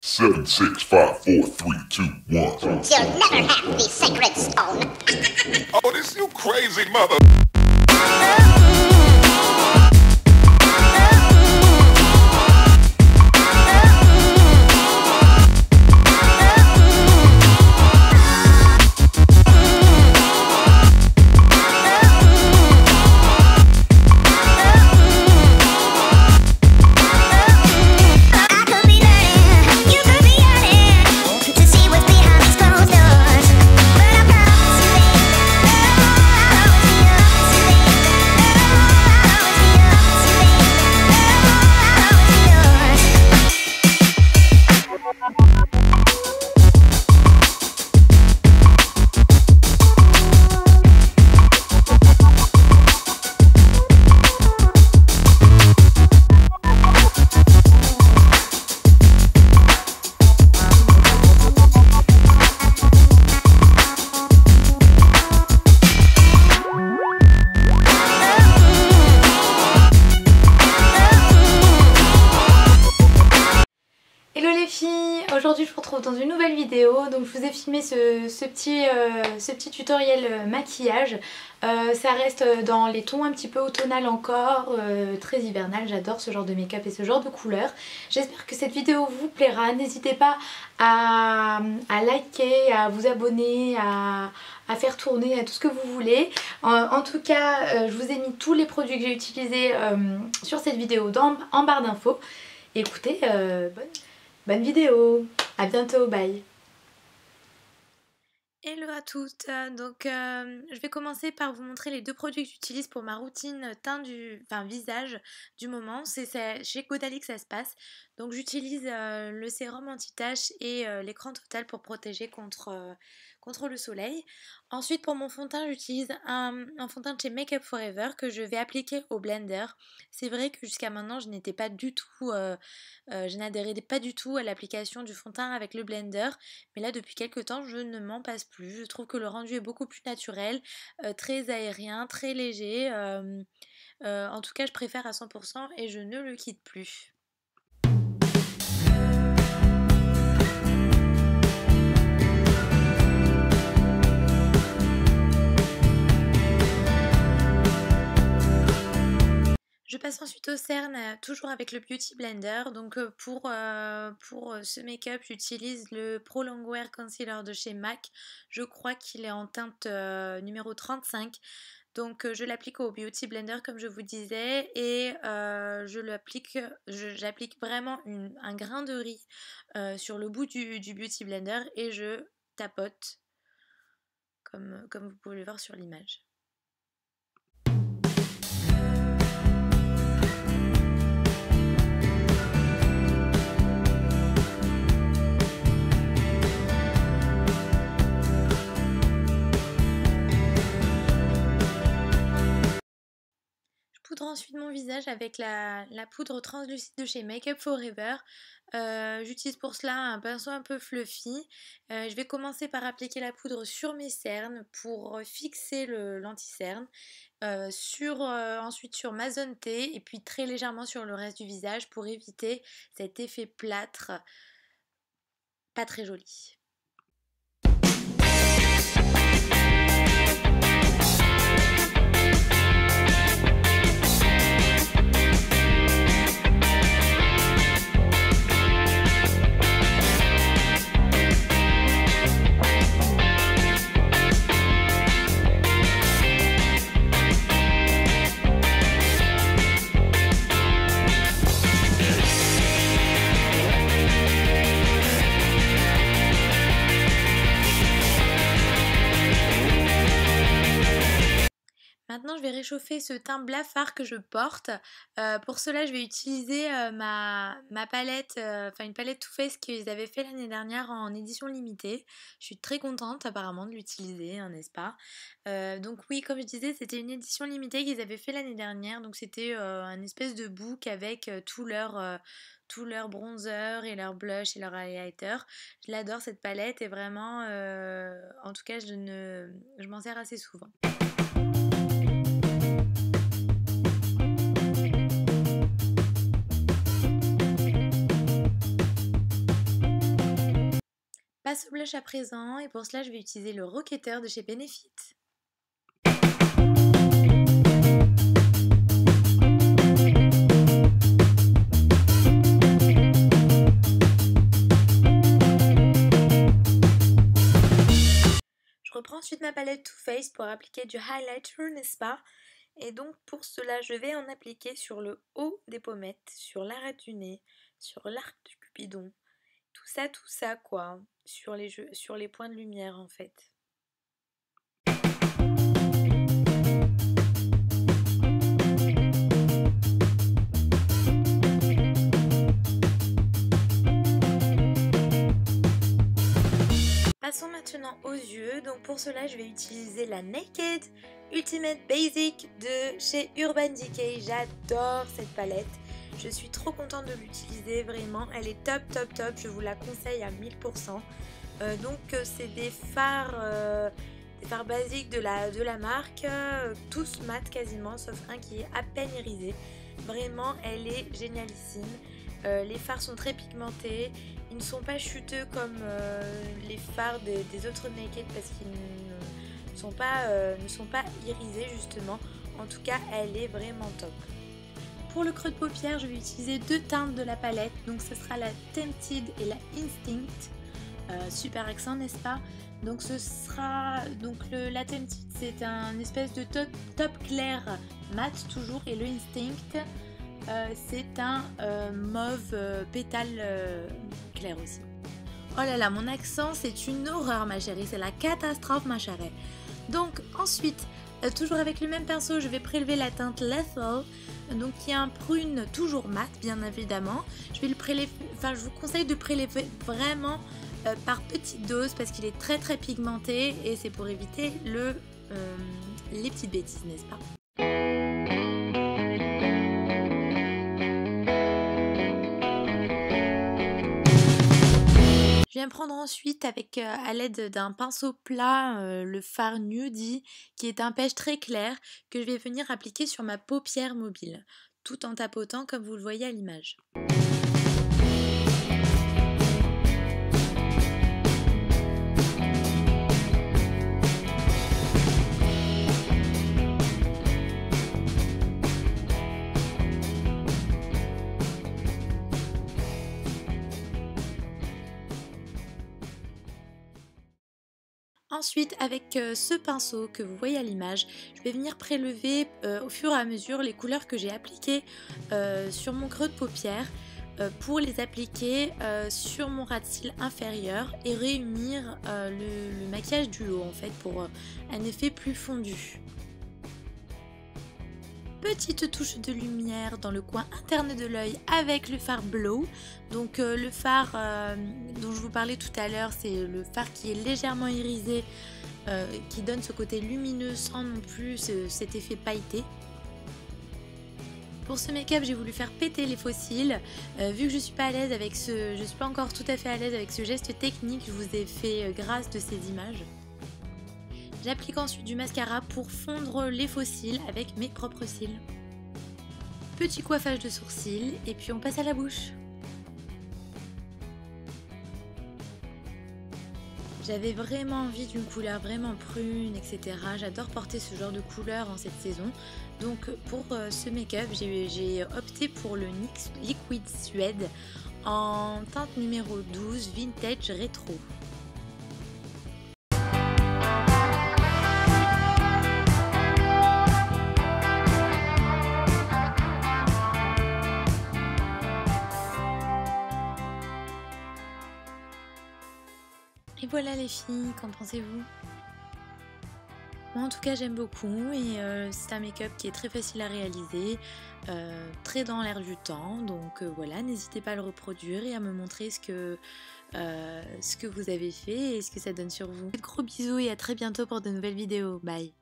7, 6, 5, 4, 3, 2, 1. You'll never have the sacred stone. Oh, this you crazy mother. Hello les filles, aujourd'hui je vous retrouve dans une nouvelle vidéo. Donc je vous ai filmé ce petit tutoriel maquillage. Ça reste dans les tons un petit peu automnal encore, très hivernal. J'adore ce genre de make-up et ce genre de couleurs. J'espère que cette vidéo vous plaira. N'hésitez pas à liker, à vous abonner, à faire tourner, à tout ce que vous voulez. En tout cas, je vous ai mis tous les produits que j'ai utilisés sur cette vidéo en barre d'infos. Écoutez, bonne vidéo, à bientôt, bye. Hello à toutes, donc je vais commencer par vous montrer les deux produits que j'utilise pour ma routine teint visage du moment. C'est chez Caudalie que ça se passe. Donc j'utilise le sérum anti-tache et l'écran total pour protéger contre le soleil. Ensuite pour mon fond de teint j'utilise un fond de teint de chez Make Up For Ever que je vais appliquer au blender. C'est vrai que jusqu'à maintenant je n'étais pas du tout, je n'adhérais pas du tout à l'application du fond de teint avec le blender. Mais là depuis quelques temps je ne m'en passe plus. Je trouve que le rendu est beaucoup plus naturel, très aérien, très léger. En tout cas je préfère à 100% et je ne le quitte plus. Je passe ensuite au cerne, toujours avec le Beauty Blender. Donc pour ce make-up, j'utilise le Pro Longwear Concealer de chez MAC. Je crois qu'il est en teinte numéro 35. Donc je l'applique au Beauty Blender comme je vous disais et j'applique vraiment un grain de riz sur le bout du Beauty Blender et je tapote comme vous pouvez le voir sur l'image. Poudre ensuite mon visage avec la poudre translucide de chez Make Up For Ever. J'utilise pour cela un pinceau un peu fluffy. Je vais commencer par appliquer la poudre sur mes cernes pour fixer l'anti-cerne. Ensuite sur ma zone T et puis très légèrement sur le reste du visage pour éviter cet effet plâtre pas très joli. Maintenant je vais réchauffer ce teint blafard que je porte. Pour cela je vais utiliser ma palette, une palette Too Faced qu'ils avaient fait l'année dernière en édition limitée. Je suis très contente apparemment de l'utiliser, hein, n'est-ce pas? Donc oui, comme je disais, c'était une édition limitée qu'ils avaient fait l'année dernière. Donc c'était un espèce de book avec tous leurs bronzers et leurs blush et leurs highlighters. Je l'adore cette palette et vraiment, en tout cas je m'en sers assez souvent. Passe au blush à présent et pour cela je vais utiliser le Rocketer de chez Benefit. Je reprends ensuite ma palette Too Faced pour appliquer du highlighter, n'est-ce pas? Et donc pour cela, je vais en appliquer sur le haut des pommettes, sur l'arête du nez, sur l'arc du cupidon, tout ça quoi, sur les points de lumière en fait. Passons maintenant aux yeux, donc pour cela je vais utiliser la Naked Ultimate Basic de chez Urban Decay. J'adore cette palette, je suis trop contente de l'utiliser, vraiment elle est top, je vous la conseille à 1000%. Donc c'est des fards basiques de la marque, tous mat quasiment, sauf un qui est à peine irisé. Vraiment elle est génialissime. Les fards sont très pigmentés, ils ne sont pas chuteux comme les fards des autres Naked parce qu'ils ne sont pas irisés justement. En tout cas, elle est vraiment top. Pour le creux de paupière, je vais utiliser deux teintes de la palette. Donc ce sera la Tempted et la Instinct. Super accent, n'est-ce pas? Donc ce sera la Tempted, c'est un espèce de top clair mat toujours, et le Instinct c'est un mauve pétale clair aussi. Oh là là, mon accent c'est une horreur ma chérie, c'est la catastrophe ma chérie. Donc ensuite, toujours avec le même pinceau, je vais prélever la teinte Lethal, donc qui est un prune toujours mat bien évidemment. Je vais le prélever, je vous conseille de prélever vraiment par petite dose parce qu'il est très pigmenté et c'est pour éviter les petites bêtises, n'est-ce pas? Je viens prendre ensuite avec à l'aide d'un pinceau plat le fard Nudie qui est un beige très clair que je vais venir appliquer sur ma paupière mobile tout en tapotant comme vous le voyez à l'image. Ensuite, avec ce pinceau que vous voyez à l'image, je vais venir prélever au fur et à mesure les couleurs que j'ai appliquées sur mon creux de paupière pour les appliquer sur mon ras de cils inférieur et réunir le maquillage du haut en fait pour un effet plus fondu. Petite touche de lumière dans le coin interne de l'œil avec le fard Blow. Donc le fard dont je vous parlais tout à l'heure, c'est le fard qui est légèrement irisé, qui donne ce côté lumineux sans non plus cet effet pailleté. Pour ce make-up, j'ai voulu faire péter les faux cils. Vu que je suis pas encore tout à fait à l'aise avec ce geste technique, je vous ai fait grâce de ces images. J'applique ensuite du mascara pour fondre les faux cils avec mes propres cils. Petit coiffage de sourcils et puis on passe à la bouche. J'avais vraiment envie d'une couleur vraiment prune, etc. J'adore porter ce genre de couleur en cette saison. Donc pour ce make-up, j'ai opté pour le NYX Liquid Suede en teinte numéro 12 Vintage Rétro. Et voilà les filles, qu'en pensez-vous? Moi en tout cas j'aime beaucoup et c'est un make-up qui est très facile à réaliser, très dans l'air du temps, donc voilà, n'hésitez pas à le reproduire et à me montrer ce que vous avez fait et ce que ça donne sur vous. Gros bisous et à très bientôt pour de nouvelles vidéos, bye!